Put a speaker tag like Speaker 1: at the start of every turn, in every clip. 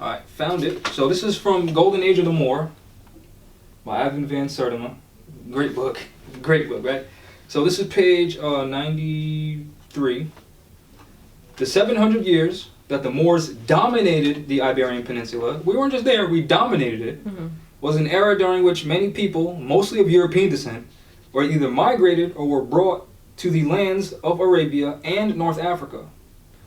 Speaker 1: Alright, found it. So this is from Golden Age of the Moor by Ivan van Sertima. Great book. Great book, right? So this is page 93. The 700 years that the Moors dominated the Iberian Peninsula, we weren't just there, we dominated it, was an era during which many people, mostly of European descent, were either migrated or were brought to the lands of Arabia and North Africa.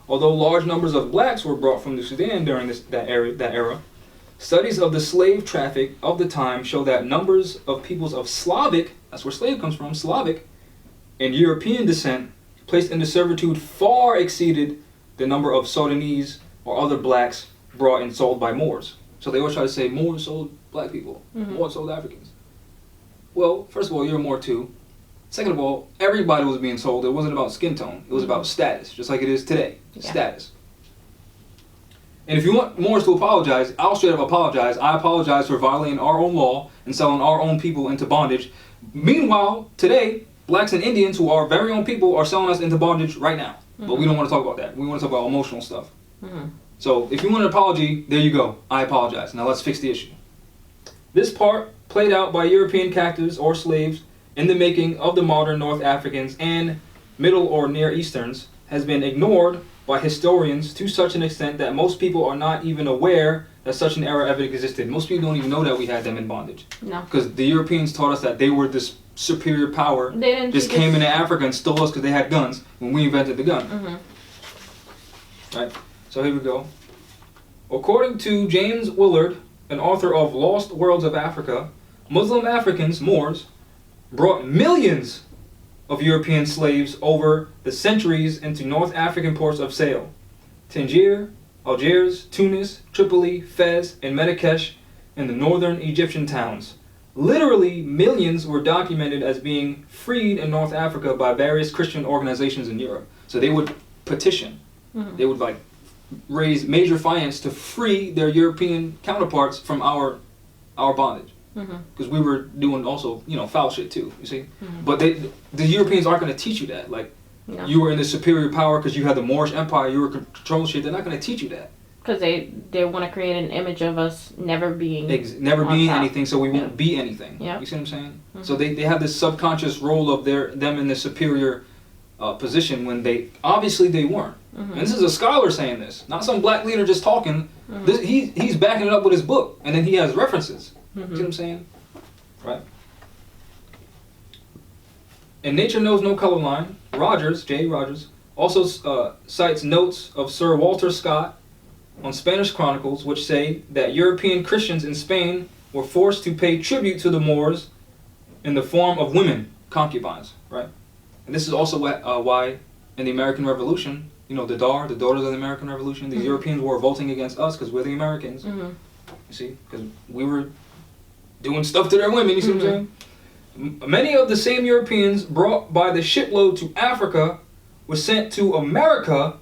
Speaker 1: Although large numbers of blacks were brought from the Sudan during that era, studies of the slave traffic of the time show that numbers of peoples of Slavic, that's where slave comes from, Slavic, and European descent placed into servitude far exceeded the number of Sudanese or other blacks brought and sold by Moors. So they always try to say Moors sold black people, Moors sold Africans. Well, first of all, you're a Moor too. Second of all, everybody was being sold. It wasn't about skin tone. It was about status, just like it is today. Yeah. Status. And if you want Moors to apologize, I'll straight up apologize. I apologize for violating our own law and selling our own people into bondage. Meanwhile, today, blacks and Indians, who are very own people, are selling us into bondage right now. But we don't want to talk about that. We want to talk about emotional stuff. So if you want an apology, there you go. I apologize. Now let's fix the issue. This part, played out by European captives or slaves in the making of the modern North Africans and Middle or Near Easterns, has been ignored by historians to such an extent that most people are not even aware that such an era ever existed. Most people don't even know that we had them in bondage. No. Because the Europeans taught us that they were this superior power. They didn't just came into Africa and stole us because they had guns when we invented the gun. Right? So here we go. According to James Willard, an author of Lost Worlds of Africa, Muslim Africans, Moors, brought millions of European slaves over the centuries into North African ports of sale. Tangier, Algiers, Tunis, Tripoli, Fez, and Marrakesh, and the northern Egyptian towns. Literally, millions were documented as being freed in North Africa by various Christian organizations in Europe. So they would petition. They would raise major finance to free their European counterparts from our bondage. Because we were doing also, foul shit too, you see? But the Europeans aren't going to teach you that. No. You were in the superior power because you had the Moorish Empire, you were controlling shit. They're not going to teach you that. Because
Speaker 2: they want to create an image of us never being
Speaker 1: anything, so we won't be anything. Yep. You see what I'm saying? So they have this subconscious role of them in the superior position when obviously they weren't. And this is a scholar saying this, not some black leader just talking. He's backing it up with his book, and then he has references. See what I'm saying? Right? In Nature Knows No Color Line, J. Rogers, also cites notes of Sir Walter Scott on Spanish chronicles, which say that European Christians in Spain were forced to pay tribute to the Moors in the form of women, concubines, right? And this is also why in the American Revolution, the daughters of the American Revolution, the Europeans were revolting against us because we're the Americans. You see? Because we were doing stuff to their women, you see what I'm saying? Many of the same Europeans brought by the shipload to Africa were sent to America,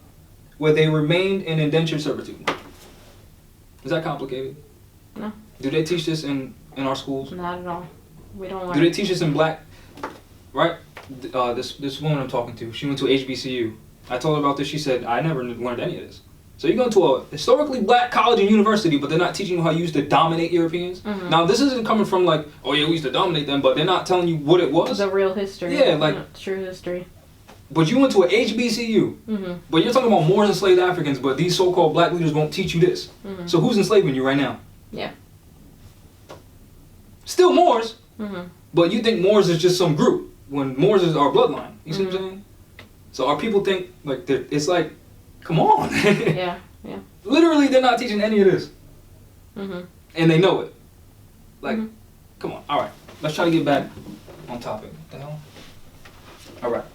Speaker 1: where they remained in indentured servitude. Is that complicated? No. Do they teach this in our schools?
Speaker 2: Not at all. We don't learn.
Speaker 1: Do they teach this in black? Right? This woman I'm talking to, she went to HBCU. I told her about this. She said, I never learned any of this. So you go to a historically black college and university, but they're not teaching you how you used to dominate Europeans. Now, this isn't coming from we used to dominate them, but they're not telling you what it was.
Speaker 2: The real history.
Speaker 1: Yeah,
Speaker 2: true history.
Speaker 1: But you went to an HBCU, but you're talking about Moors enslaved Africans, but these so-called black leaders won't teach you this. So who's enslaving you right now? Yeah. Still Moors, but you think Moors is just some group, when Moors is our bloodline. You see what I'm saying? So our people think, it's come on. Yeah. Literally, they're not teaching any of this. And they know it. Come on. All right. Let's try to get back on topic. What the hell? All right.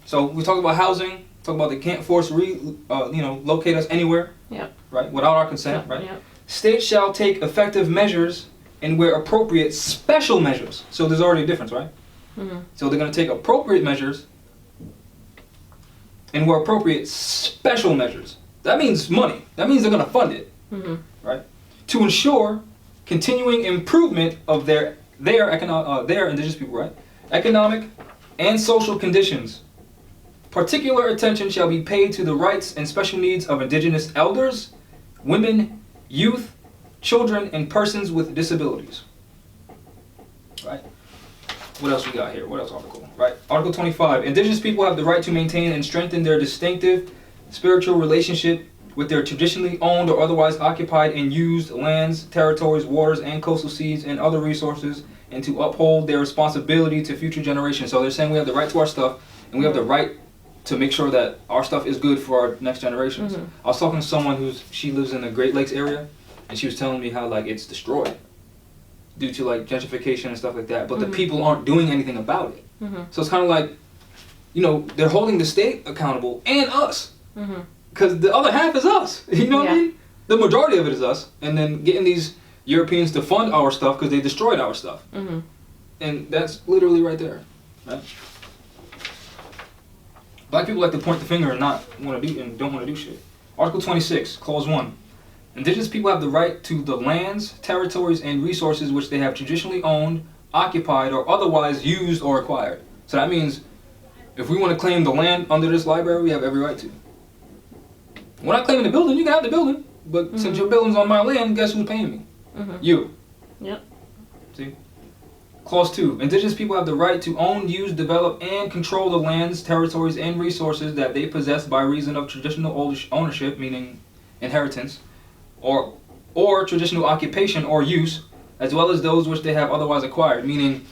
Speaker 1: So we talk about housing. Talk about they can't force locate us anywhere. Yeah. Right. Without our consent. Right. Yep. States shall take effective measures and where appropriate special measures. So there's already a difference, right? So they're going to take appropriate measures and where appropriate special measures. That means money. That means they're going to fund it. Right. To ensure continuing improvement of their indigenous people, right? Economic and social conditions. Particular attention shall be paid to the rights and special needs of indigenous elders, women, youth, children, and persons with disabilities. Right? What else we got here? What else article? Right. Article 25. Indigenous people have the right to maintain and strengthen their distinctive spiritual relationship with their traditionally owned or otherwise occupied and used lands, territories, waters, and coastal seas and other resources, and to uphold their responsibility to future generations. So they're saying we have the right to our stuff, and we have the right to make sure that our stuff is good for our next generations. I was talking to someone she lives in the Great Lakes area, and she was telling me how like it's destroyed due to like gentrification and stuff like that, but the people aren't doing anything about it. So it's kind of like, you know, they're holding the state accountable and us, because the other half is us. You know what I mean? The majority of it is us, and then getting these Europeans to fund our stuff because they destroyed our stuff, and that's literally right there. Right? Black people like to point the finger and not want to do and don't want to do shit. Article 26, Clause 1. Indigenous people have the right to the lands, territories, and resources which they have traditionally owned, occupied, or otherwise used or acquired. So that means if we want to claim the land under this library, we have every right to. We're not claiming the building, you can have the building, but since your building's on my land, guess who's paying me? You.
Speaker 2: Yep.
Speaker 1: See? Clause 2. Indigenous people have the right to own, use, develop, and control the lands, territories, and resources that they possess by reason of traditional ownership, meaning inheritance, or traditional occupation or use, as well as those which they have otherwise acquired, meaning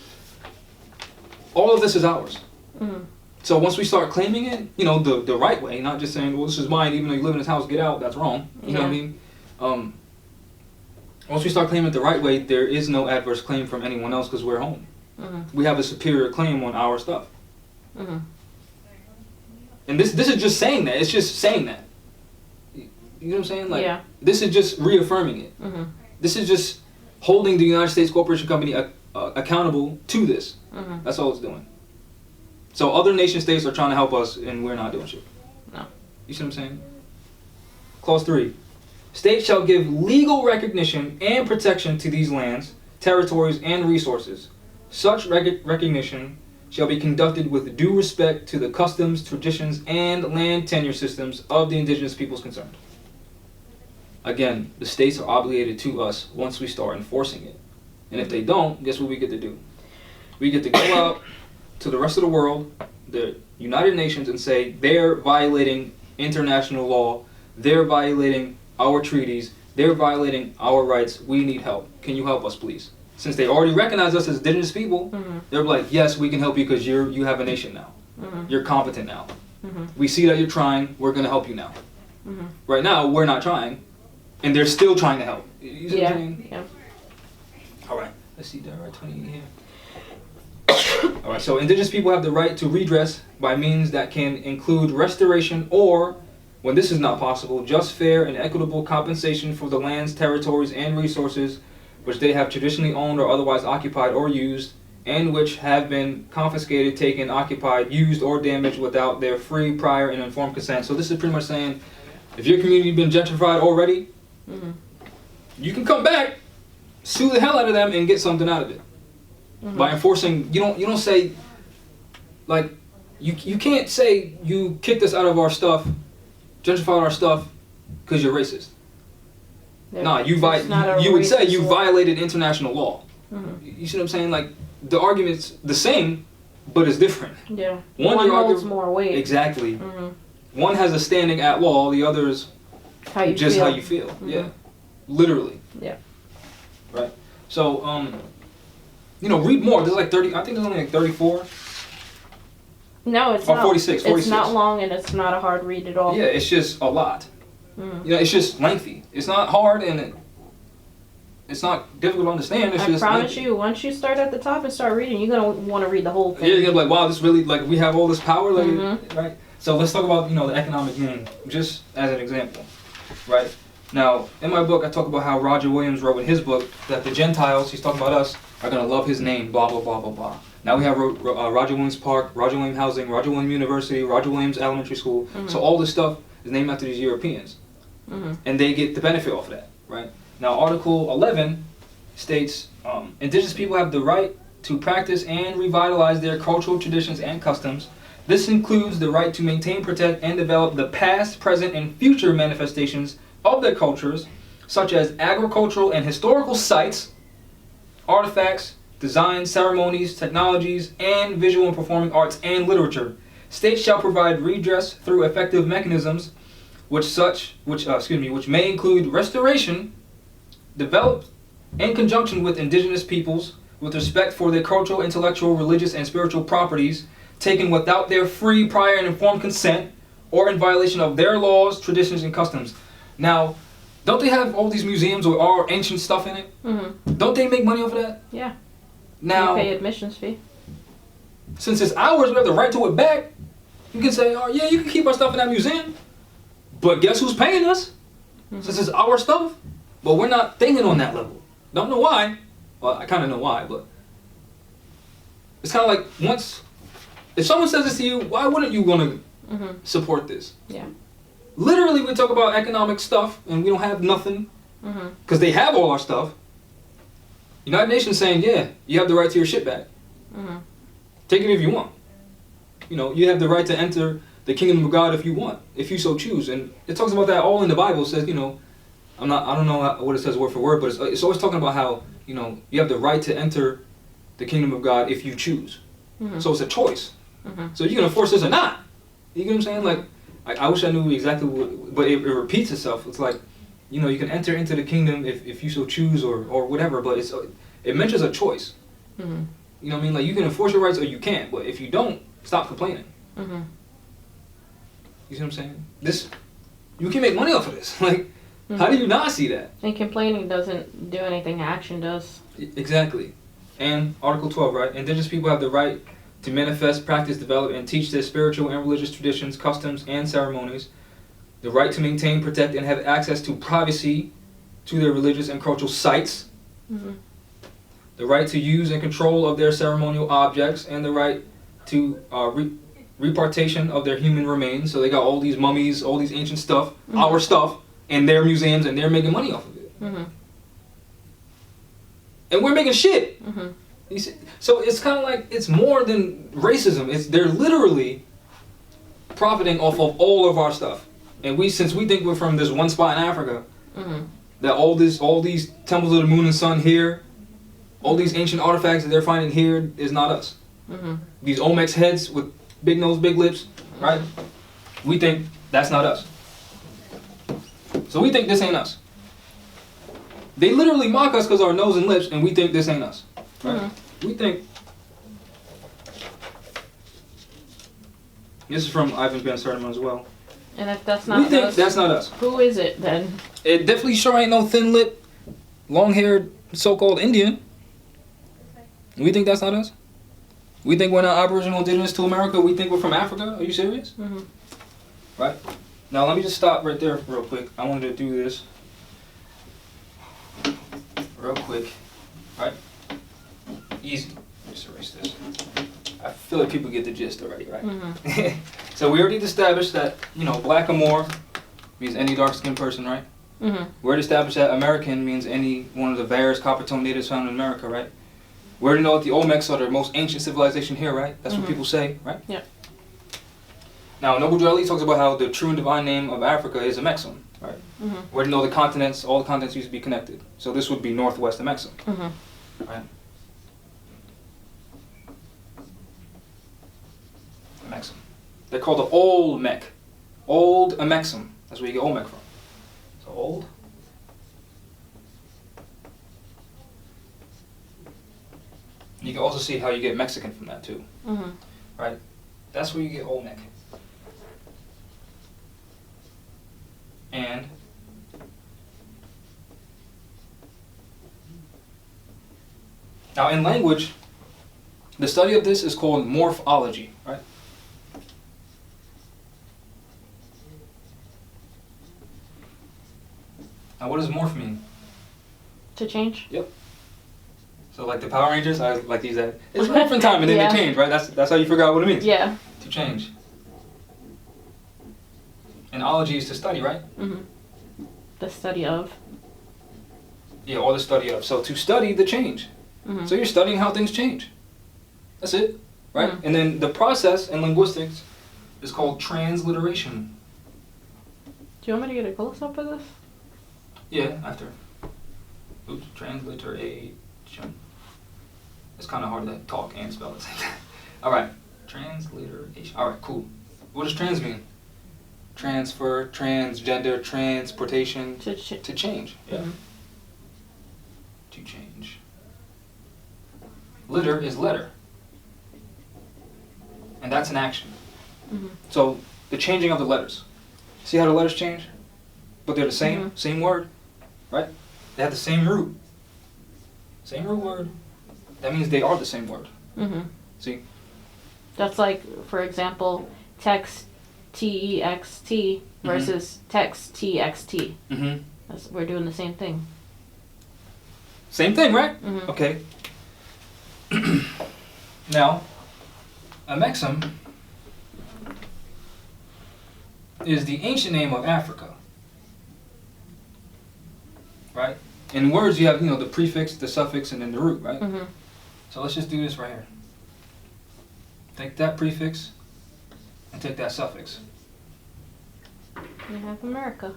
Speaker 1: all of this is ours. So once we start claiming it, you know, the right way, not just saying, well, this is mine, even though you live in this house, get out, that's wrong. You know what I mean? Once we start claiming it the right way, there is no adverse claim from anyone else because we're home. We have a superior claim on our stuff. And this is just saying that. It's just saying that. You know what I'm saying? Like, this is just reaffirming it. This is just holding the United States Corporation Company accountable to this. That's all it's doing. So other nation states are trying to help us, and we're not doing shit.
Speaker 2: No.
Speaker 1: You see what I'm saying? Clause 3. States shall give legal recognition and protection to these lands, territories, and resources. Such recognition shall be conducted with due respect to the customs, traditions, and land tenure systems of the indigenous peoples concerned. Again, the states are obligated to us once we start enforcing it. And if they don't, guess what we get to do? We get to go out to the rest of the world, the United Nations, and say they're violating international law, they're violating our treaties, they're violating our rights, we need help. Can you help us, please? Since they already recognize us as indigenous people, they're like, yes, we can help you because you have a nation now. You're competent now. We see that you're trying, we're going to help you now. Right now, we're not trying, and they're still trying to help. You see what I'm saying?
Speaker 2: Yeah.
Speaker 1: All right, let's see that right 20 here. All right, so indigenous people have the right to redress by means that can include restoration or, when this is not possible, just fair and equitable compensation for the lands, territories, and resources which they have traditionally owned or otherwise occupied or used, and which have been confiscated, taken, occupied, used, or damaged without their free, prior, and informed consent. So this is pretty much saying, if your community has been gentrified already, you can come back, sue the hell out of them, and get something out of it. By enforcing, you don't say, like, you can't say you kicked us out of our stuff, gentrified our stuff, because you're racist. Nah, you would say you violated international law. You see what I'm saying? Like, the argument's the same, but it's different.
Speaker 2: Yeah.
Speaker 1: One
Speaker 2: holds more weight.
Speaker 1: Exactly. One has a standing at law, the other's
Speaker 2: how you
Speaker 1: feel. Yeah. Literally.
Speaker 2: Yeah.
Speaker 1: Right. So, you know, read more. There's like 30, I think there's only like 34.
Speaker 2: No, it's
Speaker 1: or
Speaker 2: not.
Speaker 1: 46.
Speaker 2: It's not long and it's not a hard read at all.
Speaker 1: Yeah, it's just a lot. You know, it's just lengthy. It's not hard and it's not difficult to understand. It's just
Speaker 2: promise
Speaker 1: lengthy.
Speaker 2: you, once you start at the top and start reading, you're gonna want to read the whole thing.
Speaker 1: Yeah, you're gonna be like, wow, this really, like, we have all this power, like, right? So let's talk about, you know, the economic gain, just as an example, right? Now, in my book, I talk about how Roger Williams wrote in his book that the Gentiles, he's talking about us, are gonna love his name, blah, blah, blah, blah, blah. Now we have Roger Williams Park, Roger Williams Housing, Roger Williams University, Roger Williams Elementary School. So all this stuff is named after these Europeans. And they get the benefit off of that, right? Now Article 11 states, indigenous people have the right to practice and revitalize their cultural traditions and customs. This includes the right to maintain, protect, and develop the past, present, and future manifestations, of their cultures, such as agricultural and historical sites, artifacts, designs, ceremonies, technologies, and visual and performing arts and literature. States shall provide redress through effective mechanisms, which may include restoration, developed in conjunction with indigenous peoples, with respect for their cultural, intellectual, religious, and spiritual properties, taken without their free, prior, and informed consent, or in violation of their laws, traditions, and customs. Now, don't they have all these museums with all ancient stuff in it?
Speaker 2: Mm-hmm.
Speaker 1: Don't they make money off of that?
Speaker 2: Yeah.
Speaker 1: Now,
Speaker 2: You pay admissions fee.
Speaker 1: since it's ours, we have the right to it back. You can say, oh yeah, you can keep our stuff in that museum. But guess who's paying us?
Speaker 2: Mm-hmm.
Speaker 1: Since it's our stuff. But we're not thinking on that level. Don't know why. Well, I kind of know why, but it's kind of like if someone says this to you, why wouldn't you want to support this?
Speaker 2: Yeah.
Speaker 1: Literally, we talk about economic stuff and we don't have nothing because they have all our stuff. United Nations saying, yeah, you have the right to your shit back. Take it if you want. You know, you have the right to enter the kingdom of God if you want, if you so choose. And it talks about that all in the Bible. It says, you know, I don't know what it says word for word, but it's always talking about how, you know, you have the right to enter the kingdom of God if you choose. So it's a choice. So you can enforce this or not. You get what I'm saying? Like, I wish I knew exactly what, but it repeats itself. It's like, you know, you can enter into the kingdom if you so choose or whatever, but it mentions a choice. You know what I mean? Like, you can enforce your rights or you can't, but if you don't, stop complaining. You see what I'm saying? You can make money off of this. Like, how do you not see that?
Speaker 2: And complaining doesn't do anything, action does.
Speaker 1: Exactly. And Article 12, right? Indigenous people have the right to manifest, practice, develop, and teach their spiritual and religious traditions, customs, and ceremonies. The right to maintain, protect, and have access to privacy to their religious and cultural sites. The right to use and control of their ceremonial objects, and the right to repartition of their human remains. So they got all these mummies, all these ancient stuff, our stuff, in their museums, and they're making money off of it. And we're making shit. You see? So it's kind of like, it's more than racism. They're literally profiting off of all of our stuff. And since we think we're from this one spot in Africa, that all these temples of the moon and sun here, all these ancient artifacts that they're finding here is not us. These Olmecs heads with big nose, big lips, right? We think that's not us. So we think this ain't us. They literally mock us because our nose and lips, and we think this ain't us. Right? We think. This is from Ivan Van Sertima as well.
Speaker 2: And if that's not
Speaker 1: we think
Speaker 2: us,
Speaker 1: that's not us.
Speaker 2: who is it then?
Speaker 1: It definitely sure ain't no thin-lipped, long-haired, so-called Indian. We think that's not us. We think we're not Aboriginal, indigenous to America. We think we're from Africa. Are you serious? Right. Now let me just stop right there real quick. I wanted to do this real quick. Right. Easy. Just erase this. I feel like people get the gist already, right? So we already established that, you know, black or Moor means any dark-skinned person, right? We already established that American means any one of the various copper-toned natives found in America, right? We already know that the Olmecs are the most ancient civilization here, right? That's what people say, right?
Speaker 2: Yeah.
Speaker 1: Now, Noble Drew Ali talks about how the true and divine name of Africa is Amexem, right? We already know all the continents used to be connected. So this would be Northwest Amexem, right? Amexem. They're called the Old Mech. Old Amexem. That's where you get Olmec from. So old. You can also see how you get Mexican from that too. Right? That's where you get Olmec. And now in language, the study of this is called morphology, right? Now what does morph mean?
Speaker 2: To change?
Speaker 1: Yep. So like the Power Rangers, I like these. It's morphin' time, and then they change, right? That's how you figure out what it means.
Speaker 2: Yeah.
Speaker 1: To change. And ology is to study, right?
Speaker 2: The study of.
Speaker 1: Yeah, or the study of. So to study the change. So you're studying how things change. That's it, right? And then the process in linguistics is called transliteration.
Speaker 2: Do you want me to get a close-up of this?
Speaker 1: Yeah, after. Oops, transliteration. It's kind of hard to talk and spell at the same time. All right, transliteration. All right, cool. What does trans mean? Transfer, transgender, transportation.
Speaker 2: To
Speaker 1: To change. Yeah.
Speaker 2: Mhm.
Speaker 1: To change. Litter is letter. And that's an action.
Speaker 2: Mhm.
Speaker 1: So the changing of the letters. See how the letters change? But they're the same,
Speaker 2: Mhm.
Speaker 1: same word, right? They have the same root. Same root word. That means they are the same word.
Speaker 2: Mhm.
Speaker 1: See?
Speaker 2: That's like, for example, text TEXT versus text TXT.
Speaker 1: Mm-hmm.
Speaker 2: We're doing the same thing.
Speaker 1: Same thing, right?
Speaker 2: Mhm.
Speaker 1: Okay. Now, a Mexam is the ancient name of Africa. Right? In words, you have, the prefix, the suffix, and then the root, right?
Speaker 2: Mhm.
Speaker 1: So let's just do this right here. Take that prefix and take that suffix.
Speaker 2: We have America.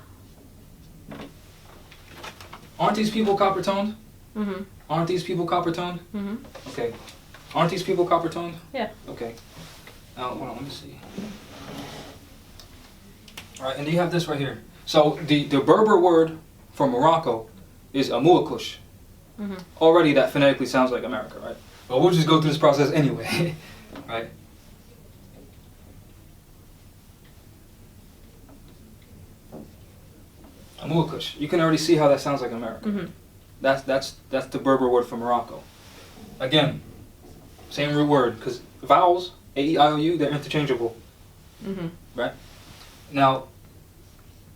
Speaker 1: Aren't these people copper toned?
Speaker 2: Mhm.
Speaker 1: Aren't these people copper toned?
Speaker 2: Mhm.
Speaker 1: Okay. Aren't these people copper toned?
Speaker 2: Yeah.
Speaker 1: Okay. Now, hold on, let me see. Alright, and you have this right here. So the Berber word for Morocco is Amuakush.
Speaker 2: Mhm.
Speaker 1: Already that phonetically sounds like America, right? But we'll just go through this process anyway. Right? Amuakush. You can already see how that sounds like America.
Speaker 2: Mhm.
Speaker 1: That's the Berber word for Morocco. Again, same root word, because vowels, A-E-I-O-U, they're interchangeable.
Speaker 2: Mhm.
Speaker 1: Right? Now,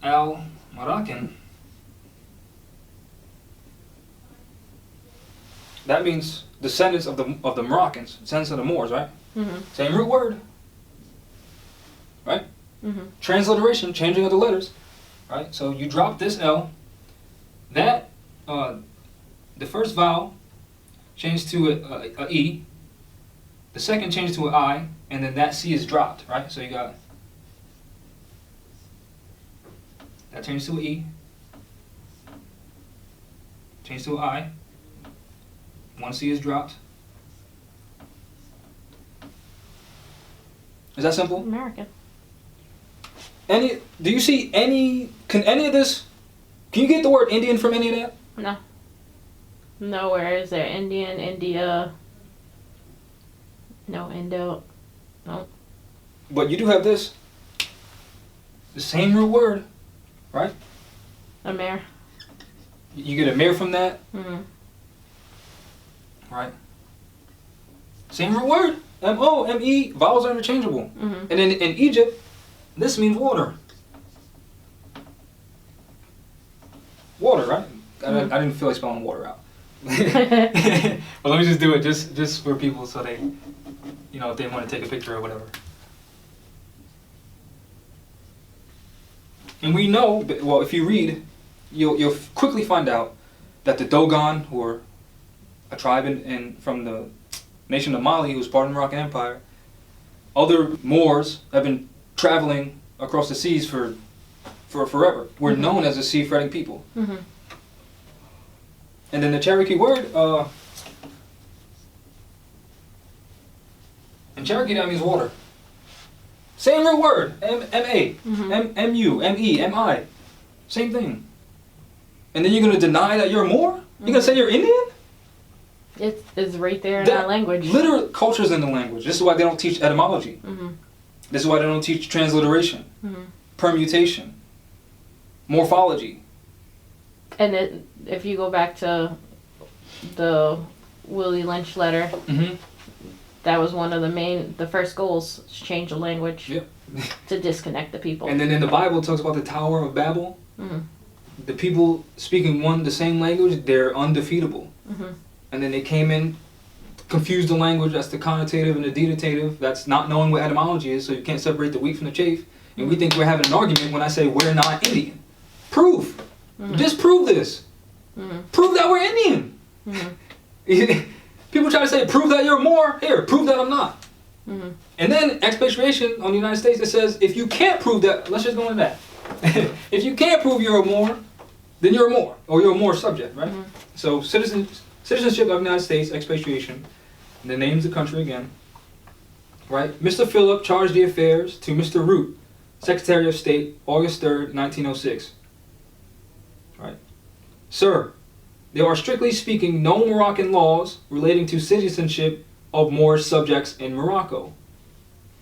Speaker 1: Al-Moroccan, that means descendants of the Moroccans, descendants of the Moors, right?
Speaker 2: Mhm.
Speaker 1: Same root word. Right?
Speaker 2: Mhm.
Speaker 1: Transliteration, changing of the letters. Right? So you drop this L, that, the first vowel changed to a E, the second changed to an I, and then that C is dropped, right? So you got, that changed to an E, changed to an I, one C is dropped. Is that simple?
Speaker 2: American.
Speaker 1: Do you see can any of this, can you get the word Indian from any of that?
Speaker 2: No. Nowhere is there Indian, India. No Indo. No.
Speaker 1: But you do have this. The same root word, right?
Speaker 2: Amer.
Speaker 1: You get a mare from that,
Speaker 2: Mhm.
Speaker 1: right? Same root word. M-O-M-E, vowels are interchangeable.
Speaker 2: Mhm.
Speaker 1: And in Egypt, this means water. Water, right? I didn't feel like spelling water out. Well, let me just do it just for people so they, if they want to take a picture or whatever. And we know, well, if you read, you'll quickly find out that the Dogon, who are a tribe from the nation of Mali, who was part of the Moroccan Empire, other Moors have been traveling across the seas for forever. We're known as a sea-fretting people.
Speaker 2: Mhm.
Speaker 1: And then the Cherokee word, in Cherokee that means water. Same root word, M-A,
Speaker 2: Mhm.
Speaker 1: M-U, M-E, M-I. Same thing. And then you're going to deny that you're Moor? You're going to say you're Indian?
Speaker 2: It's right there in our language.
Speaker 1: Literal culture's in the language. This is why they don't teach etymology.
Speaker 2: Mhm.
Speaker 1: This is why they don't teach transliteration,
Speaker 2: Mhm.
Speaker 1: permutation, morphology.
Speaker 2: And if you go back to the Willie Lynch letter,
Speaker 1: Mm-hmm.
Speaker 2: that was one of the first goals, is change the language
Speaker 1: Yep.
Speaker 2: to disconnect the people.
Speaker 1: And then in the Bible it talks about the Tower of Babel.
Speaker 2: Mhm.
Speaker 1: The people speaking the same language, they're undefeatable.
Speaker 2: Mhm.
Speaker 1: And then they came in, confused the language. That's the connotative and the denotative. That's not knowing what etymology is, so you can't separate the wheat from the chaff. And we think we're having an argument when I say we're not Indian. Prove. Disprove this.
Speaker 2: Mhm.
Speaker 1: Prove that we're Indian.
Speaker 2: Mhm.
Speaker 1: People try to say, prove that you're Moor. Here, prove that I'm not.
Speaker 2: Mhm.
Speaker 1: And then expatriation on the United States, it says, if you can't prove that, let's just go into that. If you can't prove you're a Moor, then you're a Moor, or you're a Moor subject, right?
Speaker 2: Mhm.
Speaker 1: So citizenship of the United States, expatriation, and the name's the country again, right? Mr. Phillip charged the affairs to Mr. Root, Secretary of State, August 3rd, 1906. Right? Sir, there are strictly speaking no Moroccan laws relating to citizenship of Moorish subjects in Morocco.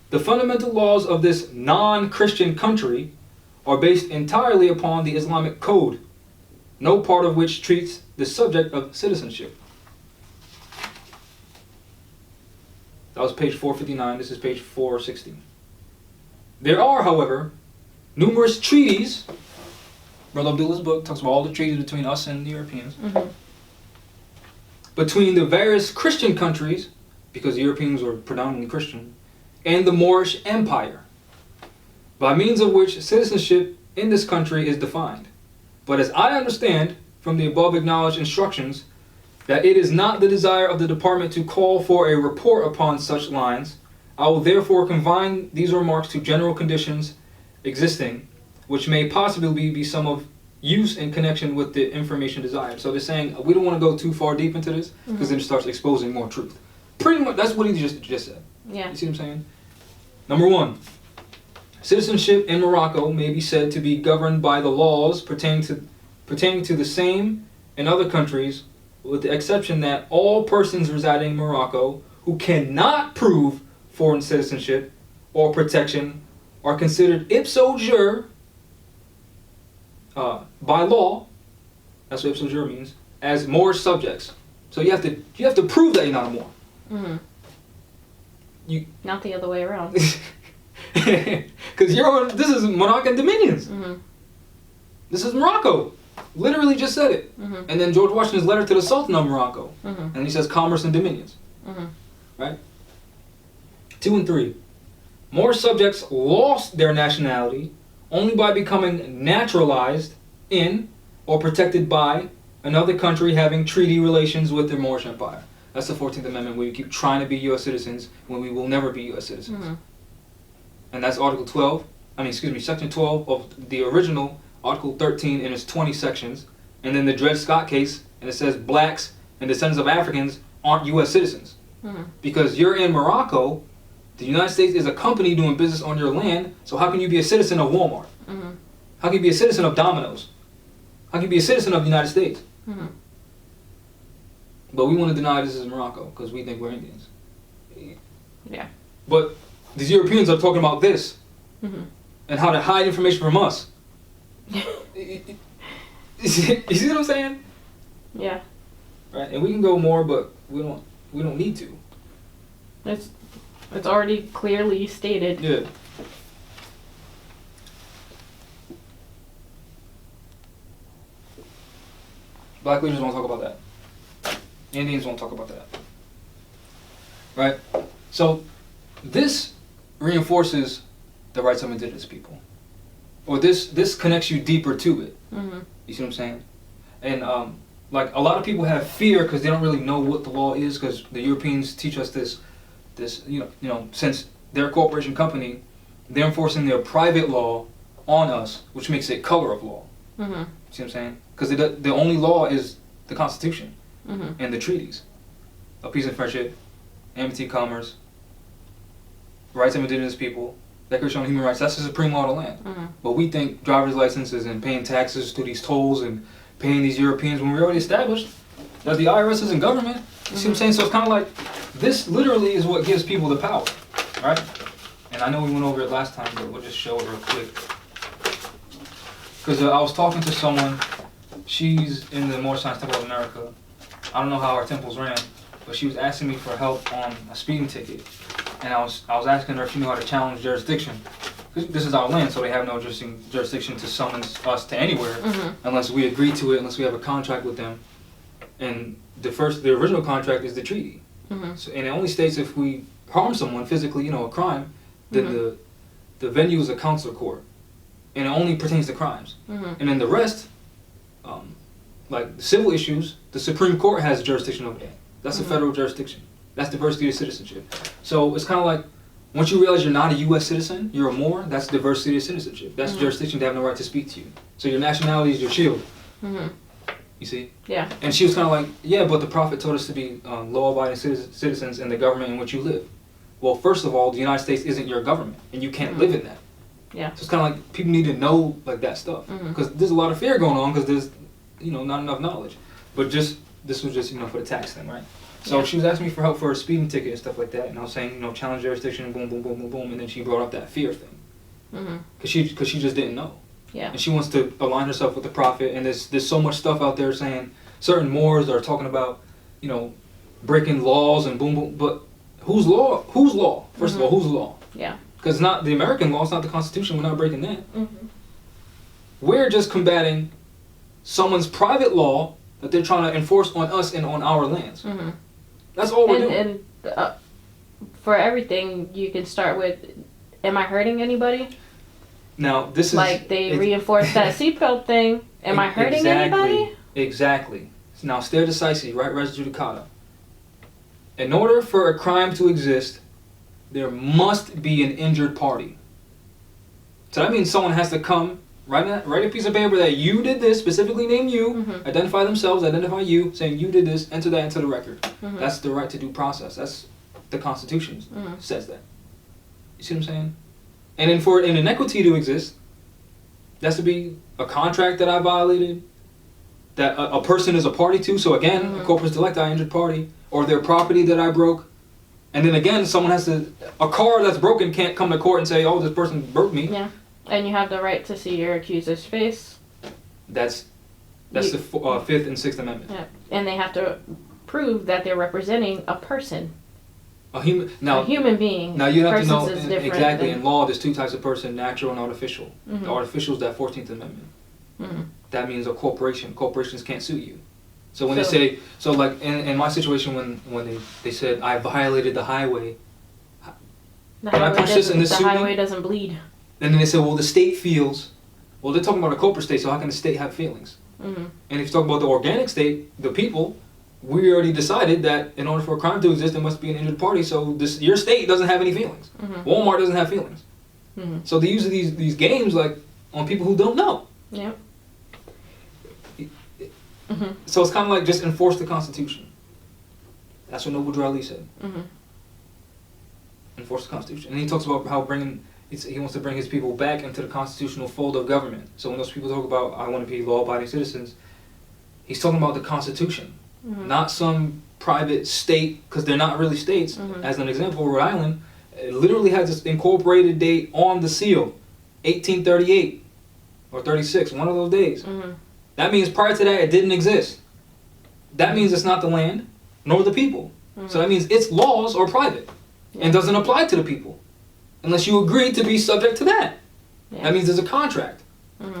Speaker 1: The fundamental laws of this non-Christian country are based entirely upon the Islamic code, no part of which treats the subject of citizenship. That was page 459. This is page 460. There are, however, numerous treaties. Brother Abdullah's book talks about all the treaties between us and the Europeans.
Speaker 2: Mhm.
Speaker 1: Between the various Christian countries, because the Europeans were predominantly Christian, and the Moorish Empire, by means of which citizenship in this country is defined. But as I understand from the above acknowledged instructions, that it is not the desire of the department to call for a report upon such lines, I will therefore confine these remarks to general conditions existing, which may possibly be some of use in connection with the information desired. So they're saying we don't want to go too far deep into this because then it starts exposing more truth. Pretty much that's what he just said.
Speaker 2: Yeah.
Speaker 1: You see what I'm saying? Number one, citizenship in Morocco may be said to be governed by the laws pertaining to the same in other countries, with the exception that all persons residing in Morocco who cannot prove foreign citizenship or protection are considered ipso jure by law. That's what ipso jure means, as Moorish subjects. So you have to prove that you're not a Moor.
Speaker 2: Mhm.
Speaker 1: You
Speaker 2: Not the other way around.
Speaker 1: because this is Moroccan dominions.
Speaker 2: Mhm.
Speaker 1: This is Morocco. Literally just said it.
Speaker 2: Mhm.
Speaker 1: And then George Washington's letter to the Sultan of Morocco.
Speaker 2: Mhm.
Speaker 1: And he says commerce and dominions.
Speaker 2: Mhm.
Speaker 1: Right? 2 and 3. Moorish subjects lost their nationality only by becoming naturalized in or protected by another country having treaty relations with the Moorish Empire. That's the 14th Amendment, where we keep trying to be U.S. citizens when we will never be U.S. citizens.
Speaker 2: Mhm.
Speaker 1: And that's Section 12 of the original Article 13 in its 20 sections. And then the Dred Scott case, and it says blacks and descendants of Africans aren't U.S. citizens.
Speaker 2: Mhm.
Speaker 1: Because you're in Morocco, the United States is a company doing business on your land, so how can you be a citizen of Walmart?
Speaker 2: Mhm.
Speaker 1: How can you be a citizen of Domino's? How can you be a citizen of the United States?
Speaker 2: Mhm.
Speaker 1: But we want to deny this is Morocco because we think we're Indians.
Speaker 2: Yeah.
Speaker 1: But these Europeans are talking about this
Speaker 2: Mhm.
Speaker 1: and how to hide information from us. You see what I'm saying?
Speaker 2: Yeah.
Speaker 1: Right? And we can go more, but we don't need to.
Speaker 2: It's already clearly stated.
Speaker 1: Yeah. Black leaders won't talk about that. Indians won't talk about that. Right? So this reinforces the rights of indigenous people. Or this connects you deeper to it.
Speaker 2: Mhm.
Speaker 1: You see what I'm saying? And like a lot of people have fear because they don't really know what the law is, because the Europeans teach us this you know since they're a corporation company, they're enforcing their private law on us, which makes it color of law.
Speaker 2: Mhm.
Speaker 1: See what I'm saying? Because the only law is the Constitution
Speaker 2: Mhm.
Speaker 1: and the treaties of peace and friendship, amity, commerce, rights of indigenous people, Declaration on Human Rights. That's the supreme law of the land.
Speaker 2: Mhm.
Speaker 1: But we think driver's licenses and paying taxes to these tolls and paying these Europeans when we already established that the IRS isn't government. You see what I'm saying? So it's kind of like this literally is what gives people the power, right? And I know we went over it last time, but we'll just show it real quick. Because I was talking to someone, she's in the Moorish Science Temple of America. I don't know how our temples ran, but she was asking me for help on a speeding ticket. And I was asking her if she knew how to challenge jurisdiction. This is our land, so they have no jurisdiction to summons us to anywhere unless we agree to it, unless we have a contract with them. And the original contract is the treaty. So, and it only states if we harm someone physically, a crime, then the venue is a consular court. And it only pertains to crimes. And then the rest, like the civil issues, the Supreme Court has jurisdiction over that. That's a federal jurisdiction. That's diversity of citizenship. So it's kind of like, once you realize you're not a U.S. citizen, you're a Moor, that's diversity of citizenship. That's jurisdiction to have no right to speak to you. So your nationality is your shield.
Speaker 2: Mm-hmm.
Speaker 1: You see?
Speaker 2: Yeah.
Speaker 1: And she was kind of like, yeah, but the Prophet told us to be law-abiding citizens in the government in which you live. Well, first of all, the United States isn't your government, and you can't live in that.
Speaker 2: Yeah.
Speaker 1: So it's kind of like people need to know like that stuff, because there's a lot of fear going on because there's, not enough knowledge. But this was just for the tax thing, right? So she was asking me for help for a speeding ticket and stuff like that, and I was saying, challenge jurisdiction, boom, boom, boom, boom, boom, and then she brought up that fear thing, because she just didn't know.
Speaker 2: Yeah.
Speaker 1: And she wants to align herself with the Prophet, and there's so much stuff out there saying certain Moors are talking about, breaking laws and boom, boom, but whose law? Whose law? First of all, whose law?
Speaker 2: Yeah.
Speaker 1: Because it's not the American law, it's not the Constitution, we're not breaking that. We're just combating someone's private law that they're trying to enforce on us and on our lands. That's all we're doing.
Speaker 2: And for everything, you can start with, am I hurting anybody?
Speaker 1: Now, this is...
Speaker 2: Like, they reinforced that seatbelt thing. Am I hurting anybody?
Speaker 1: Exactly. Now, stare decisis, right? Res judicata. In order for a crime to exist, there must be an injured party. So that means someone has to come, write a piece of paper that you did this, specifically name you, identify themselves, identify you, saying you did this, enter that into the record. That's the right to due process. That's the Constitution says that. You see what I'm saying? And then for an inequity to exist, there has to be a contract that I violated, that a person is a party to. So again, a corpus delicti, injured party, or their property that I broke. And then again, someone has to, a car that's broken can't come to court and say, oh, this person broke me.
Speaker 2: Yeah. And you have the right to see your accuser's face.
Speaker 1: That's the Fifth and Sixth Amendment.
Speaker 2: Yeah. And they have to prove that they're representing a person.
Speaker 1: A human being. Now you have to know, exactly, in law there's two types of person, natural and artificial. The artificial is that 14th Amendment. That means a corporation. Corporations can't sue you. So when they say, like in my situation when they said I violated the highway, can I punch this and this suit me?
Speaker 2: The highway doesn't bleed.
Speaker 1: And then they say, well, the state feels, well, they're talking about a corporate state, so how can the state have feelings? And if you talk about the organic state, the people, we already decided that in order for a crime to exist, there must be an injured party, so your state doesn't have any feelings. Walmart doesn't have feelings. So they use these games like on people who don't know.
Speaker 2: Yeah.
Speaker 1: So it's kind of like just enforce the Constitution. That's what Noble Drew Ali said. Enforce the Constitution. And he talks about how he wants to bring his people back into the constitutional fold of government. So when those people talk about, I want to be law-abiding citizens, he's talking about the Constitution, not some private state, because they're not really states. As an example, Rhode Island literally has this incorporated date on the seal, 1838 or 36, one of those days. That means prior to that, it didn't exist. That means it's not the land, nor the people. So that means its laws are private and doesn't apply to the people unless you agree to be subject to that. That means there's a contract.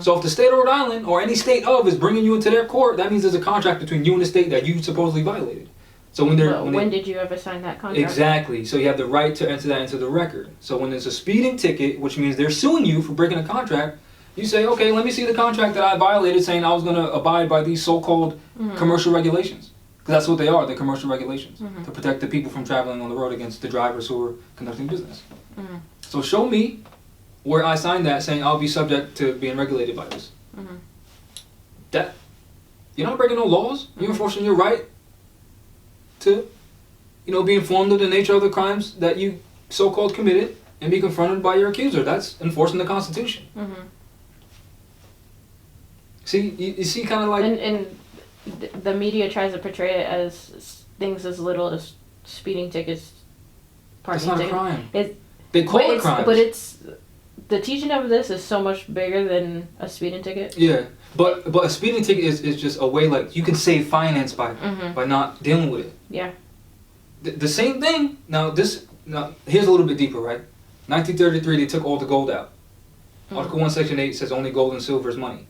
Speaker 1: So if the state of Rhode Island or any state of is bringing you into their court, that means there's a contract between you and the state that you supposedly violated. So when
Speaker 2: did you ever sign that contract?
Speaker 1: Exactly. So you have the right to enter that into the record. So when there's a speeding ticket, which means they're suing you for breaking a contract, you say, okay, let me see the contract that I violated saying I was going to abide by these so-called commercial regulations. Because that's what they are, they're commercial regulations. To protect the people from traveling on the road against the drivers who are conducting business. So show me where I signed that saying I'll be subject to being regulated by this. That, you're not breaking no laws. You're enforcing your right to, be informed of the nature of the crimes that you so-called committed and be confronted by your accuser. That's enforcing the Constitution. See, you see kind of like...
Speaker 2: And the media tries to portray it as things as little as speeding tickets,
Speaker 1: parking tickets. That's not a crime.
Speaker 2: They call it crimes. But it's... The teaching of this is so much bigger than a speeding ticket.
Speaker 1: Yeah, but a speeding ticket is just a way, like, you can save finance by not dealing with it.
Speaker 2: Yeah.
Speaker 1: The same thing, now here's a little bit deeper, right? 1933, they took all the gold out. Article 1, Section 8 says only gold and silver is money.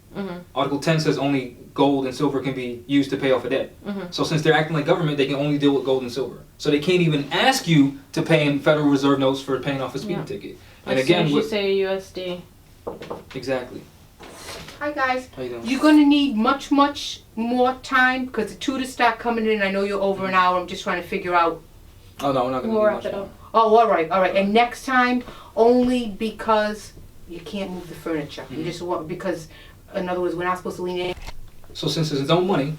Speaker 1: Article 10 says only gold and silver can be used to pay off a debt. So since they're acting like government, they can only deal with gold and silver. So they can't even ask you to pay in Federal Reserve notes for paying off a speeding ticket. And
Speaker 2: as
Speaker 1: again,
Speaker 2: soon as you say USD.
Speaker 1: Exactly.
Speaker 3: Hi guys.
Speaker 1: How you doing?
Speaker 3: You're going to need much more time because the tutors start coming in. I know you're over an hour. I'm just trying to figure out.
Speaker 1: Oh no, we're not going to
Speaker 2: We'll
Speaker 1: do
Speaker 2: wrap
Speaker 1: much
Speaker 2: it
Speaker 1: more.
Speaker 2: up.
Speaker 3: Oh, all right. And next time, only because you can't move the furniture. You just want, because, in other words, we're not supposed to lean in.
Speaker 1: So since there's no money,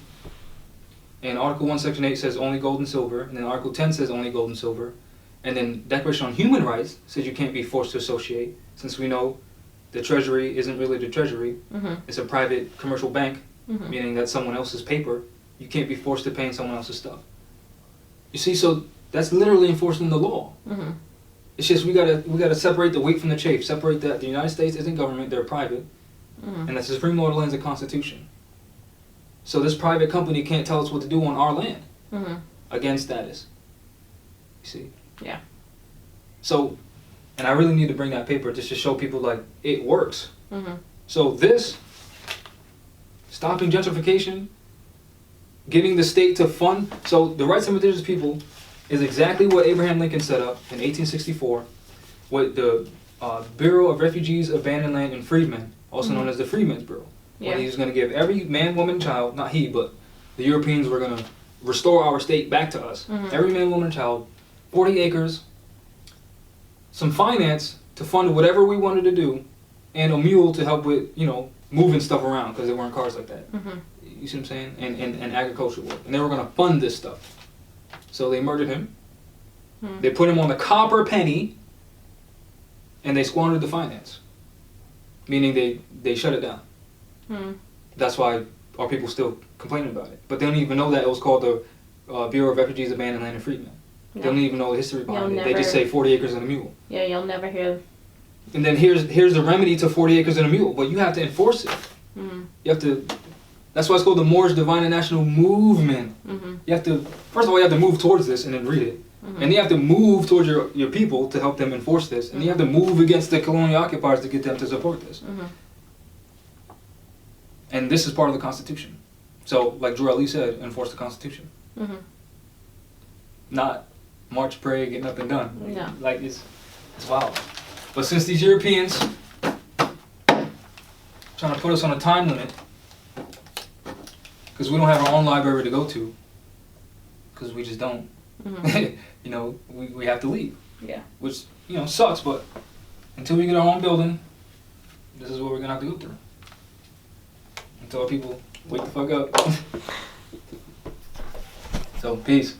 Speaker 1: and Article 1, Section 8 says only gold and silver, and then Article 10 says only gold and silver, and then Declaration on Human Rights says you can't be forced to associate, since we know the Treasury isn't really the Treasury, it's a private commercial bank, meaning that's someone else's paper. You can't be forced to pay in someone else's stuff. You see, so that's literally enforcing the law. It's just we gotta separate the wheat from the chaff. Separate that the United States isn't government; they're private, and the supreme law of the land is the Constitution. So this private company can't tell us what to do on our land against status. You see?
Speaker 2: Yeah.
Speaker 1: So, and I really need to bring that paper just to show people like it works. So this stopping gentrification, getting the state to fund. So the rights of indigenous people is exactly what Abraham Lincoln set up in 1864 with the Bureau of Refugees, Abandoned Land, and Freedmen, also known as the Freedmen's Bureau.
Speaker 2: Yeah.
Speaker 1: Where he was going to give every man, woman, child, not he, but the Europeans were going to restore our state back to us. Every man, woman, and child, 40 acres, some finance to fund whatever we wanted to do, and a mule to help with, moving stuff around because there weren't cars like that. You see what I'm saying? And agricultural work. And they were going to fund this stuff. So they murdered him. They put him on the copper penny, and they squandered the finance. Meaning they shut it down. That's why our people still complaining about it. But they don't even know that it was called the Bureau of Refugees, Abandoned Land, and Freedmen. They don't even know the history behind it. They just say 40 acres and a mule.
Speaker 2: Yeah, you'll never hear.
Speaker 1: And then here's the remedy to 40 acres and a mule, but you have to enforce it. You have to. That's why it's called the Moorish Divine and National Movement. You have to. First of all, you have to move towards this and then read it, and you have to move towards your people to help them enforce this, and you have to move against the colonial occupiers to get them to support this. And this is part of the Constitution. So, like Drew Ali said, enforce the Constitution. Not march, pray, get nothing done.
Speaker 2: No.
Speaker 1: Like it's wild. But since these Europeans trying to put us on a time limit, because we don't have our own library to go to, because we just don't, we have to leave.
Speaker 2: Yeah.
Speaker 1: Which, sucks, but until we get our own building, this is what we're going to have to go through. Until our people wake the fuck up. So, peace.